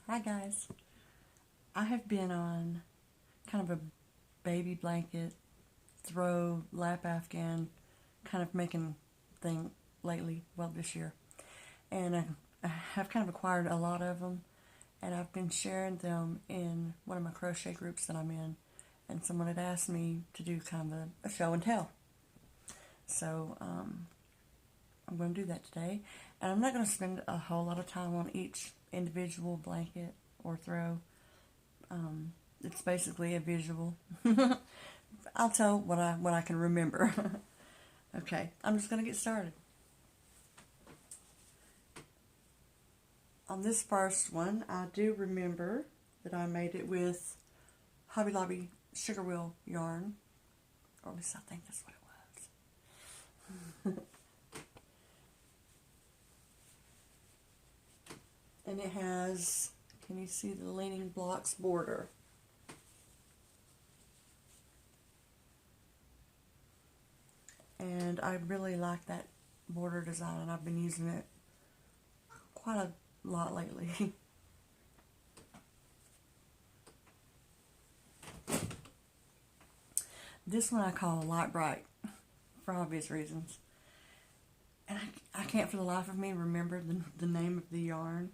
Hi guys. I have been on kind of a baby blanket throw lap Afghan kind of making thing lately, well this year. And I have kind of acquired a lot of them and I've been sharing them in one of my crochet groups that I'm in. And someone had asked me to do kind of a show and tell. So I'm going to do that today. And I'm not going to spend a whole lot of time on each individual blanket or throw. It's basically a visual. I'll tell what I can remember. Okay, I'm just going to get started. On this first one, I do remember that I made it with Hobby Lobby Sugar Wheel yarn, or at least I think that's what it was. And it has, can you see the leaning blocks border? And I really like that border design, and I've been using it quite a lot lately. This one I call Light Bright for obvious reasons. And I can't for the life of me remember the name of the yarn.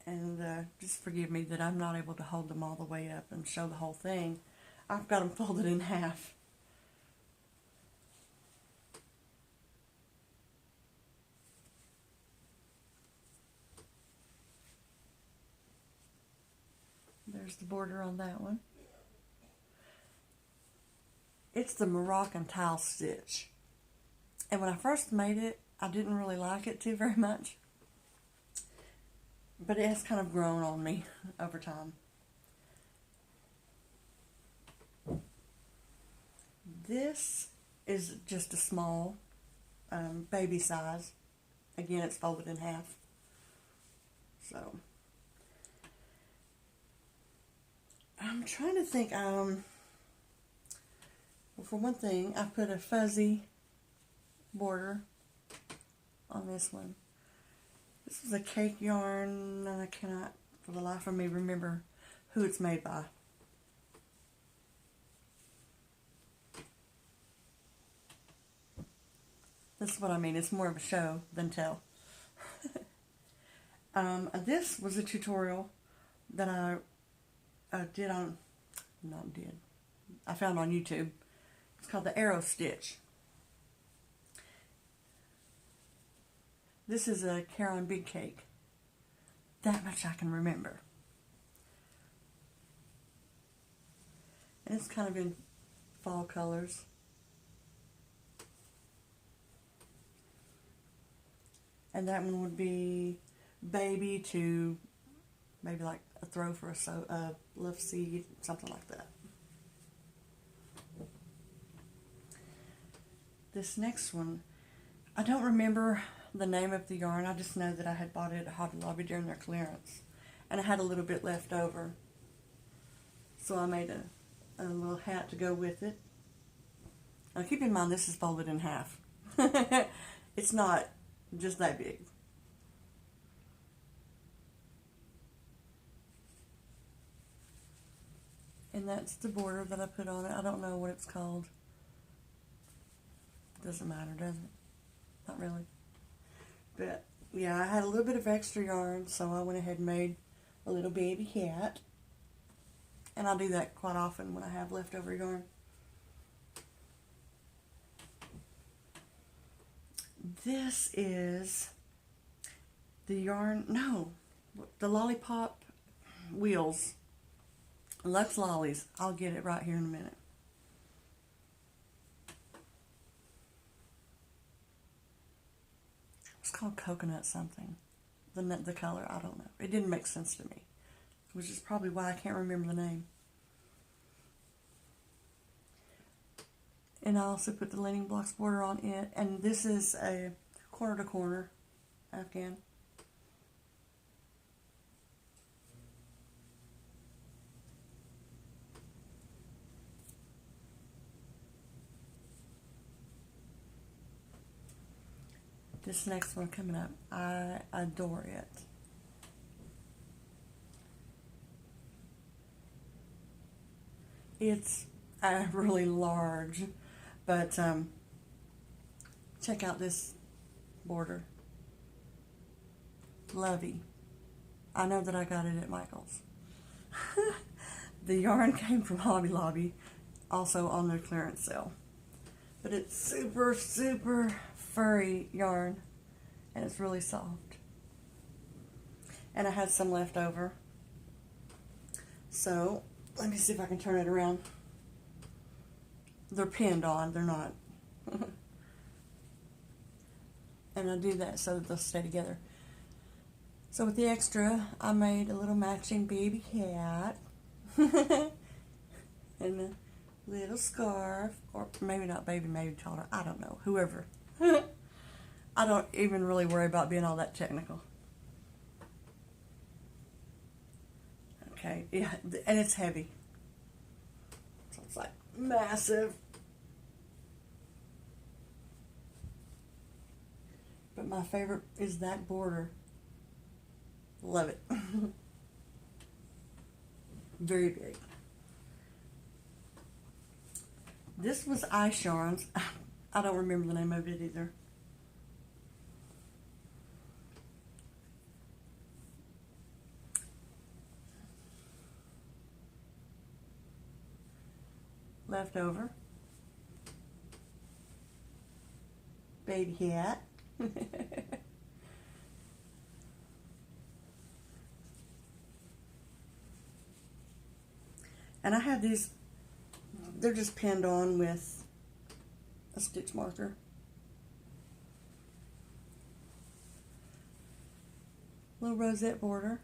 And just forgive me that I'm not able to hold them all the way up and show the whole thing. I've got them folded in half. There's the border on that one. It's the Moroccan tile stitch. And when I first made it, I didn't really like it too very much. But it has kind of grown on me over time. This is just a small baby size. Again, it's folded in half. So I'm trying to think. Well, for one thing, I put a fuzzy border on this one. This is a cake yarn, and I cannot for the life of me remember who it's made by. This is what I mean. It's more of a show than tell. This was a tutorial that I I found on YouTube. It's called the Arrow Stitch. This is a Caron Big Cake. That much I can remember. And it's kind of in fall colors. And that one would be baby to maybe like a throw for a love seed, something like that. This next one, I don't remember the name of the yarn. I just know that I had bought it at Hobby Lobby during their clearance. And I had a little bit left over. So I made a little hat to go with it. Now keep in mind this is folded in half. It's not just that big. And that's the border that I put on it. I don't know what it's called. Doesn't matter, does it? Not really. But yeah, I had a little bit of extra yarn, so I went ahead and made a little baby hat. And I do that quite often when I have leftover yarn. This is the yarn, no, the Lollipop Wheels. Lux Lollies. I'll get it right here in a minute. It's called coconut something. The color, I don't know. It didn't make sense to me, which is probably why I can't remember the name. And I also put the leaning blocks border on it. And this is a corner to corner Afghan. This next one coming up, I adore it. It's really large, but check out this border. Lovey. I know that I got it at Michael's. The yarn came from Hobby Lobby, also on their clearance sale. But it's super, super furry yarn, and it's really soft. And I had some left over. So, let me see if I can turn it around. They're pinned on, they're not. And I do that so that they'll stay together. So with the extra, I made a little matching baby hat. And a little scarf, or maybe not baby, maybe toddler, I don't know, whoever. I don't even really worry about being all that technical. Okay, yeah, and it's heavy. So it's like massive. But my favorite is that border. Love it. Very big. This was Ice Yarns. I don't remember the name of it either. Leftover. Baby hat. And I have these, they're just pinned on with a stitch marker. Little rosette border.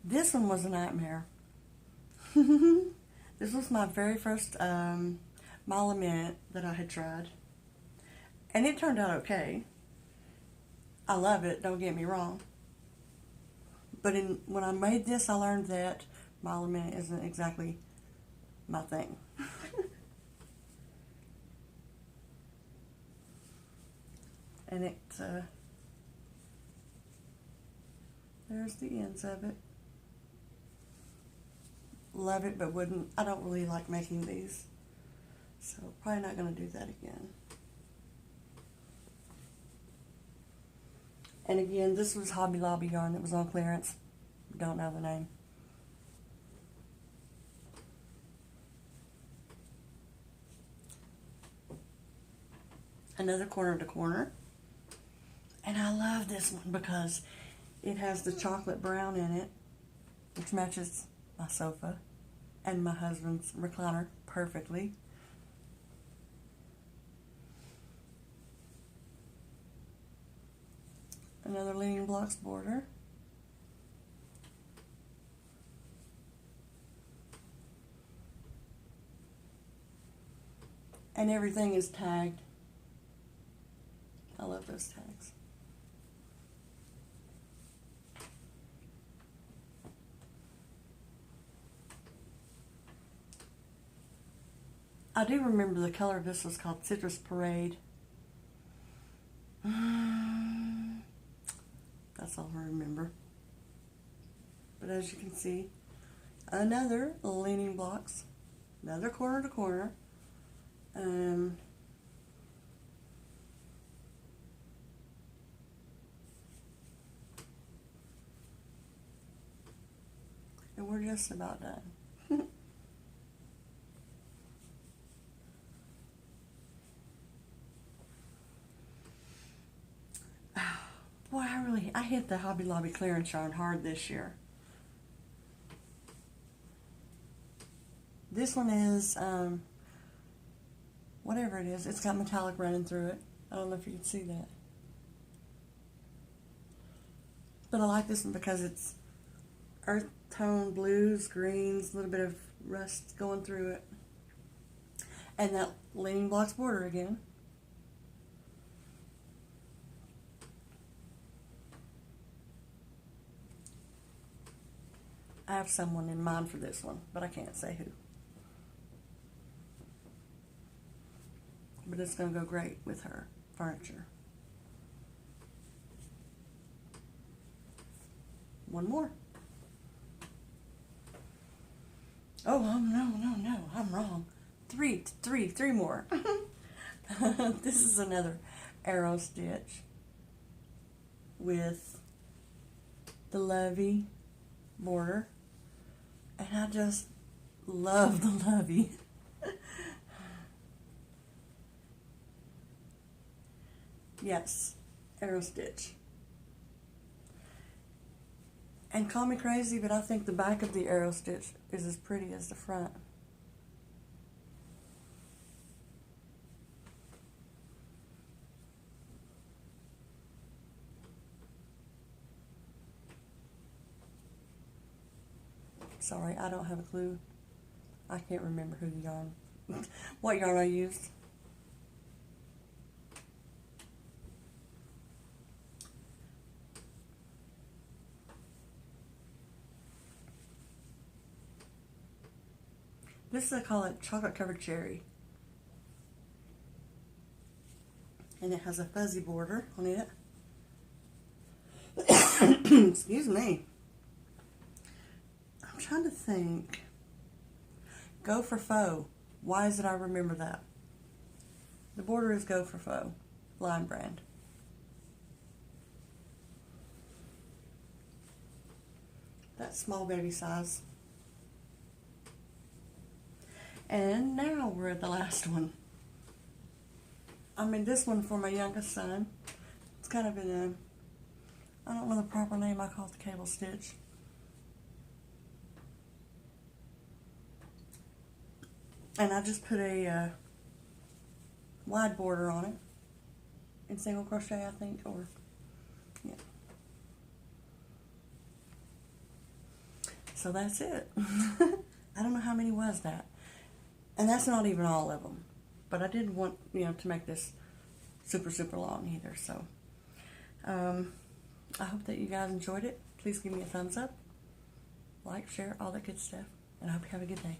This one was a nightmare. This was my very first mile a minute that I had tried. And it turned out okay. I love it, don't get me wrong. But when I made this, I learned that mile a minute isn't exactly my thing. And it, there's the ends of it. Love it, but wouldn't, I don't really like making these. So probably not going to do that again. And again, this was Hobby Lobby yarn that was on clearance. Don't know the name. Another corner to corner. And I love this one because it has the chocolate brown in it, which matches my sofa and my husband's recliner perfectly. Another Leaning Blocks border. And everything is tagged. I love those tags. I do remember the color of this was called Citrus Parade. That's all I remember. But as you can see, another Leaning Blocks, another corner to corner. And we're just about done. Boy, I hit the Hobby Lobby clearance yarn hard this year. This one is, whatever it is, it's got metallic running through it. I don't know if you can see that. But I like this one because it's earth tone blues, greens, a little bit of rust going through it. And that Leaning Blocks border again. I have someone in mind for this one, but I can't say who. But it's going to go great with her furniture. one more. Oh, no, I'm wrong. Three more. This is another arrow stitch with the lovey border, and I just love the lovey. Yes, arrow stitch. And call me crazy, but I think the back of the arrow stitch is as pretty as the front. Sorry, I don't have a clue. I can't remember who the yarn, what yarn I used. This I call it chocolate covered cherry. And it has a fuzzy border on it. Excuse me. I'm trying to think. Go for Faux. Why is it I remember that? The border is Go for Faux, line brand. That's small baby size. And now we're at the last one. I made this one for my youngest son. It's kind of in a, I don't know the proper name, I call it the cable stitch. And I just put a wide border on it in single crochet, I think, or, yeah. So that's it. I don't know how many was that. And that's not even all of them. But I didn't want, to make this super, super long either. So I hope that you guys enjoyed it. Please give me a thumbs up, like, share, all that good stuff. And I hope you have a good day.